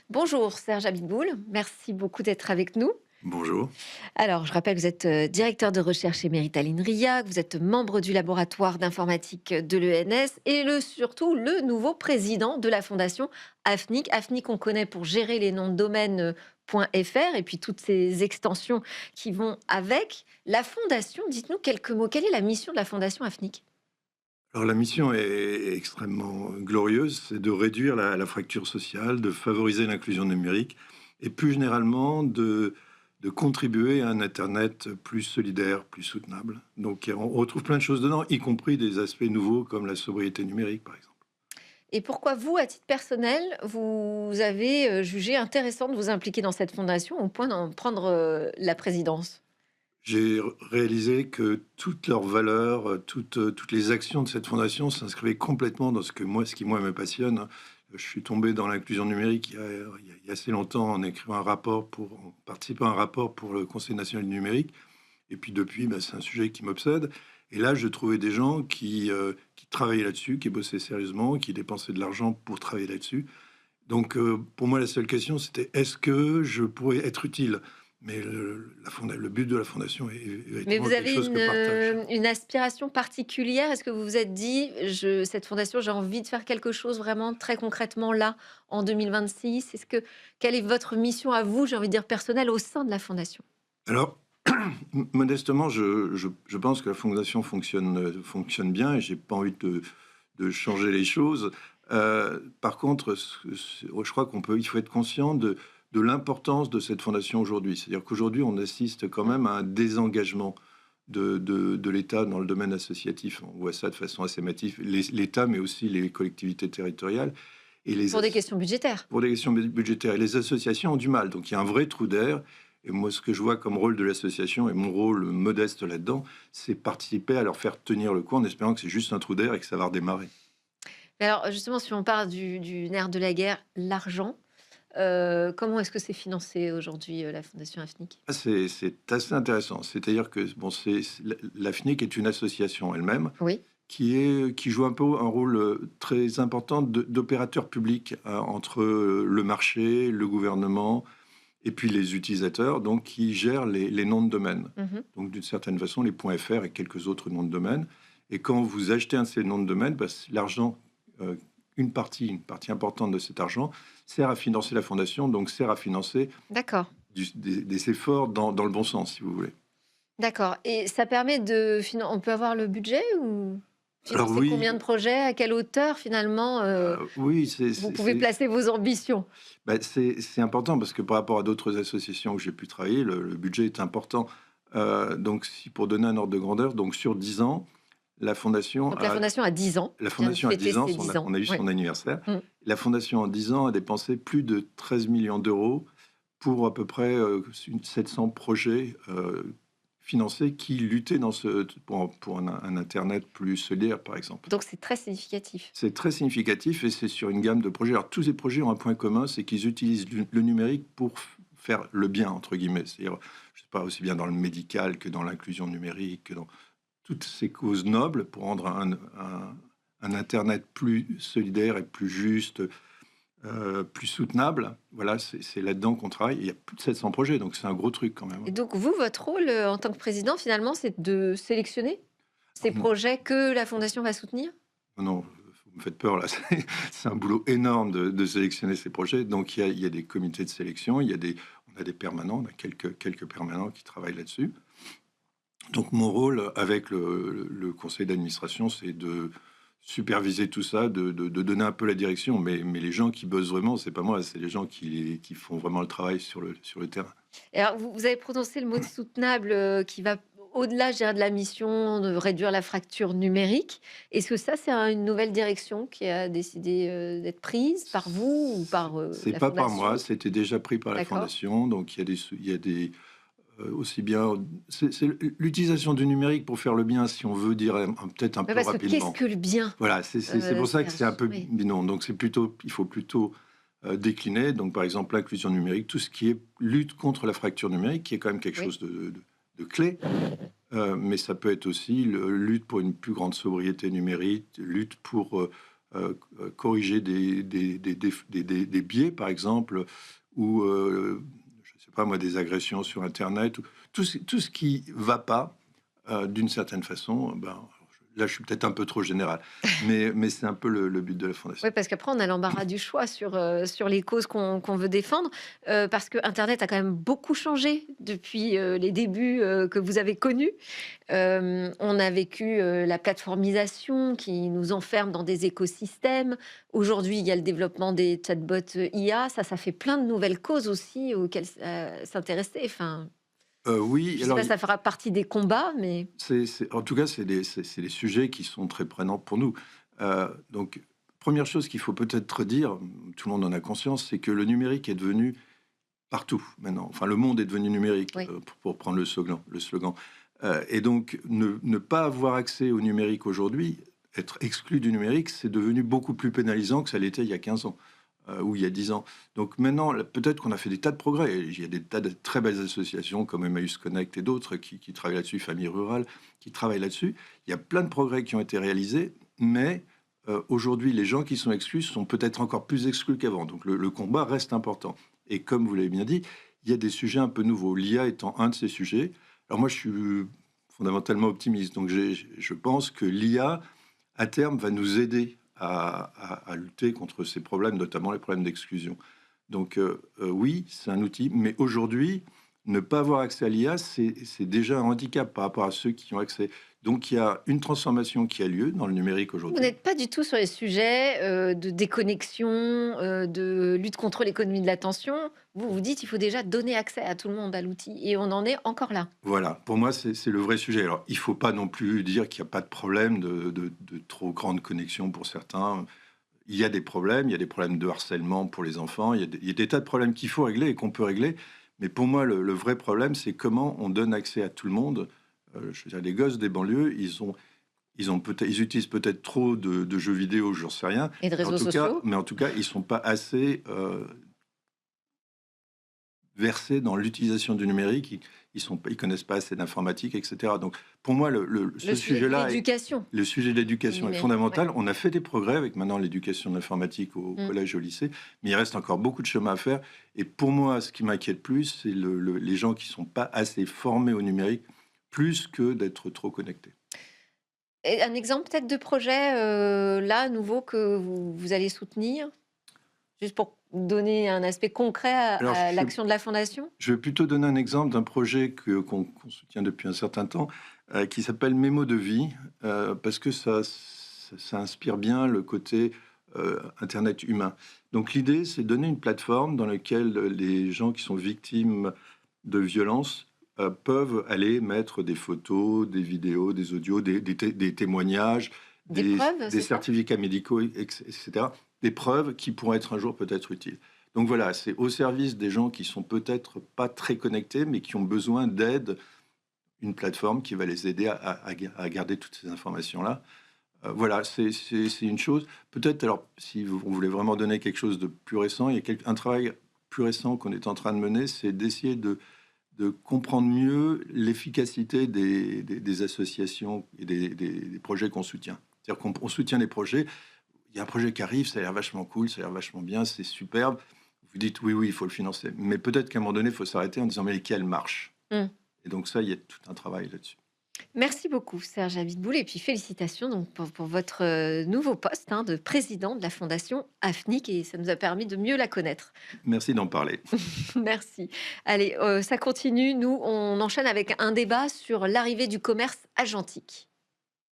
Bonjour Serge Abitboul, merci beaucoup d'être avec nous. Bonjour. Alors, je rappelle que vous êtes directeur de recherche émérite à l'INRIA, que vous êtes membre du laboratoire d'informatique de l'ENS et surtout le nouveau président de la fondation AFNIC. AFNIC, on connaît pour gérer les noms de domaine .fr et puis toutes ces extensions qui vont avec. La fondation, dites-nous quelques mots. Quelle est la mission de la fondation AFNIC? Alors la mission est extrêmement glorieuse, c'est de réduire la fracture sociale, de favoriser l'inclusion numérique et plus généralement de contribuer à un Internet plus solidaire, plus soutenable. Donc on retrouve plein de choses dedans, y compris des aspects nouveaux comme la sobriété numérique par exemple. Et pourquoi vous, à titre personnel, vous avez jugé intéressant de vous impliquer dans cette fondation au point d'en prendre la présidence? J'ai réalisé que toutes leurs valeurs, toutes les actions de cette fondation s'inscrivaient complètement dans ce qui moi me passionne. Je suis tombé dans l'inclusion numérique il y a assez longtemps en écrivant en participant à un rapport pour le Conseil national du numérique. Et puis depuis, bah, c'est un sujet qui m'obsède. Et là, je trouvais des gens qui travaillaient là-dessus, qui bossaient sérieusement, qui dépensaient de l'argent pour travailler là-dessus. Donc, pour moi, la seule question, c'était est-ce que je pourrais être utile? Mais le but de la fondation est Mais effectivement vous quelque avez chose que partage. une aspiration particulière? Est-ce que vous vous êtes dit: «Je cette fondation, j'ai envie de faire quelque chose vraiment très concrètement là, en 2026»? Quelle est votre mission à vous, j'ai envie de dire personnelle, au sein de la fondation? Alors, modestement, je pense que la fondation fonctionne bien et j'ai pas envie de changer les choses. Par contre, je crois il faut être conscient de l'importance de cette fondation aujourd'hui. C'est-à-dire qu'aujourd'hui, on assiste quand Mmh. même à un désengagement de l'État dans le domaine associatif. On voit ça de façon assez massive. L'État, mais aussi les collectivités territoriales et Pour des questions budgétaires? pour des questions budgétaires. Et les associations ont du mal. Donc il y a un vrai trou d'air. Et moi, ce que je vois comme rôle de l'association et mon rôle modeste là-dedans, c'est participer à leur faire tenir le coup en espérant que c'est juste un trou d'air et que ça va redémarrer. Mais alors justement, si on parle du nerf de la guerre, l'argent, comment est-ce que c'est financé aujourd'hui, la fondation AFNIC? Ah, c'est assez intéressant. C'est-à-dire que bon, l'AFNIC est une association elle-même Oui. qui joue un peu un rôle très important d'opérateur public entre le marché, le gouvernement et puis les utilisateurs, donc qui gèrent les noms de domaine. Mmh. Donc d'une certaine façon, les .fr et quelques autres noms de domaine. Et quand vous achetez un de ces noms de domaine, bah, l'argent, euh, une partie importante de cet argent, sert à financer la fondation, donc sert à financer D'accord. des efforts dans le bon sens, si vous voulez. D'accord et ça permet de on peut avoir le budget ou Alors financer oui, combien de projets? À quelle hauteur finalement, oui, vous pouvez placer vos ambitions? bah, c'est important parce que par rapport à d'autres associations où j'ai pu travailler, le budget est important. Donc, si pour donner un ordre de grandeur, donc sur 10 ans, la fondation Donc la fondation a 10 ans, la vient de fondation a fêter 10 ans, ses 10 ans. on a eu Oui. son anniversaire. Mmh. La fondation en 10 ans a dépensé plus de 13 millions d'euros pour à peu près 700 projets financés qui luttaient pour un Internet plus solidaire, par exemple. Donc c'est très significatif. C'est très significatif et c'est sur une gamme de projets. Alors, tous ces projets ont un point commun, c'est qu'ils utilisent le numérique pour faire le bien, entre guillemets. C'est-à-dire, je sais pas, aussi bien dans le médical que dans l'inclusion numérique, que dans toutes ces causes nobles pour rendre un Internet plus solidaire et plus juste, plus soutenable. Voilà, c'est là-dedans qu'on travaille. Il y a plus de 700 projets, donc c'est un gros truc quand même. Et donc vous, votre rôle, en tant que président finalement, c'est de sélectionner ces Non, projets que la fondation va soutenir? non, vous me faites peur là. C'est un boulot énorme de sélectionner ces projets. Donc il y a des comités de sélection, on a des permanents, on a quelques permanents qui travaillent là-dessus. Donc mon rôle avec le conseil d'administration, c'est de superviser tout ça, de donner un peu la direction. Mais les gens qui bossent vraiment, c'est pas moi, c'est les gens qui font vraiment le travail sur le terrain. Et alors vous avez prononcé le mot soutenable, qui va au-delà, je dirais, de la mission de réduire la fracture numérique. Est-ce que ça, c'est une nouvelle direction qui a décidé, d'être prise par vous ou par, C'est la pas par moi, fondation? c'était déjà pris par la D'accord. fondation. Donc il y a des aussi bien, c'est l'utilisation du numérique pour faire le bien, si on veut dire peut-être un Ouais, peu parce que qu'est-ce rapidement. que le bien, Voilà, c'est pour ça que c'est un Serge? peu Oui. non, donc il faut plutôt décliner. Donc, par exemple, l'inclusion numérique, tout ce qui est lutte contre la fracture numérique, qui est quand même quelque Oui. chose de clé. Mais ça peut être aussi lutte pour une plus grande sobriété numérique, lutte pour corriger des biais, par exemple, ou, je ne sais pas moi, des agressions sur Internet, ou tout ce qui va pas, d'une certaine façon, ben, là, je suis peut-être un peu trop général, mais c'est un peu le but de la Oui, fondation. parce qu'après, on a l'embarras du choix sur les causes qu'on veut défendre, parce que internet a quand même beaucoup changé depuis, les débuts, que vous avez connus. On a vécu, la plateformisation qui nous enferme dans des écosystèmes. Aujourd'hui, il y a le développement des chatbots, IA. Ça fait plein de nouvelles causes aussi auxquelles s'intéresser. Enfin, Oui, je ne sais alors pas si ça fera partie des combats, mais en tout cas, c'est des sujets qui sont très prenants pour nous. Donc, première chose qu'il faut peut-être dire, tout le monde en a conscience, c'est que le numérique est devenu partout maintenant. Enfin, le monde est devenu numérique, oui. pour prendre le slogan. Et donc, ne pas avoir accès au numérique aujourd'hui, être exclu du numérique, c'est devenu beaucoup plus pénalisant que ça l'était il y a 15 ans, ou il y a 10 ans. Donc maintenant, peut-être qu'on a fait des tas de progrès. Il y a des tas de très belles associations comme Emmaüs Connect et d'autres qui travaillent là-dessus, Famille Rurale, qui travaillent là-dessus. Il y a plein de progrès qui ont été réalisés, mais aujourd'hui, les gens qui sont exclus sont peut-être encore plus exclus qu'avant. Donc le combat reste important. Et comme vous l'avez bien dit, il y a des sujets un peu nouveaux, l'IA étant un de ces sujets. Alors moi, je suis fondamentalement optimiste, donc je pense que l'IA, à terme, va nous aider à lutter contre ces problèmes, notamment les problèmes d'exclusion. Donc oui, c'est un outil, mais aujourd'hui, ne pas avoir accès à l'IA, c'est déjà un handicap par rapport à ceux qui ont accès. Donc il y a une transformation qui a lieu dans le numérique Vous aujourd'hui. n'êtes pas du tout sur les sujets, de déconnexion, de lutte contre l'économie de l'attention. Vous vous dites: «Il faut déjà donner accès à tout le monde à l'outil» et on en est encore là. Voilà, pour moi, c'est le vrai sujet. Alors, il faut pas non plus dire qu'il y a pas de problème de trop grande connexion pour certains. Il y a des problèmes, il y a des problèmes de harcèlement pour les enfants, il y a des tas de problèmes qu'il faut régler et qu'on peut régler. Mais pour moi, le vrai problème, c'est comment on donne accès à tout le monde. Je veux dire, les gosses des banlieues, ils utilisent peut-être trop de jeux vidéo, j'en sais rien. Et de Mais en réseaux tout cas, sociaux? ils sont pas assez versés dans l'utilisation du numérique. Ils connaissent pas assez d'informatique, etc. Donc, pour moi, Le ce sujet de sujet-là, l'éducation le sujet de l'éducation est numérique, ouais. fondamental. On a fait des progrès avec maintenant l'éducation de l'informatique au Mmh. collège et au lycée, mais il reste encore beaucoup de chemin à faire. Et pour moi, ce qui m'inquiète plus, c'est les gens qui sont pas assez formés au numérique, plus que d'être trop connectés. Et un exemple peut-être de projet, là, nouveau que vous allez soutenir? Juste pour donner un aspect concret Alors, à l'action de la fondation? je vais plutôt donner un exemple d'un projet qu'on soutient depuis un certain temps, qui s'appelle Mémo de vie, parce que ça inspire bien le côté Internet humain. Donc l'idée, c'est de donner une plateforme dans laquelle les gens qui sont victimes de violences peuvent aller mettre des photos, des vidéos, des audios, des témoignages, Des preuves, des c'est ça? certificats médicaux, etc. Des preuves qui pourraient être un jour peut-être utiles. Donc voilà, c'est au service des gens qui sont peut-être pas très connectés, mais qui ont besoin d'aide, une plateforme qui va les aider à garder toutes ces informations-là. Voilà, c'est une chose. Peut-être, alors, si on voulait vraiment donner quelque chose de plus récent, il y a un travail plus récent qu'on est en train de mener, c'est d'essayer de comprendre mieux l'efficacité des associations et des projets qu'on soutient. C'est-à-dire qu'on soutient les projets. Il y a un projet qui arrive, ça a l'air vachement cool, ça a l'air vachement bien, c'est superbe. Vous dites oui, oui, il faut le financer. Mais peut-être qu'à un moment donné, il faut s'arrêter en disant mais lesquelles marchent. Mmh. Et donc ça, il y a tout un travail là-dessus. Merci beaucoup Serge Abitboul et puis félicitations donc pour votre, nouveau poste, hein, de président de la fondation AFNIC et ça nous a permis de mieux la connaître. Merci d'en parler. Merci. Allez, ça continue. Nous, on enchaîne avec un débat sur l'arrivée du commerce agentique.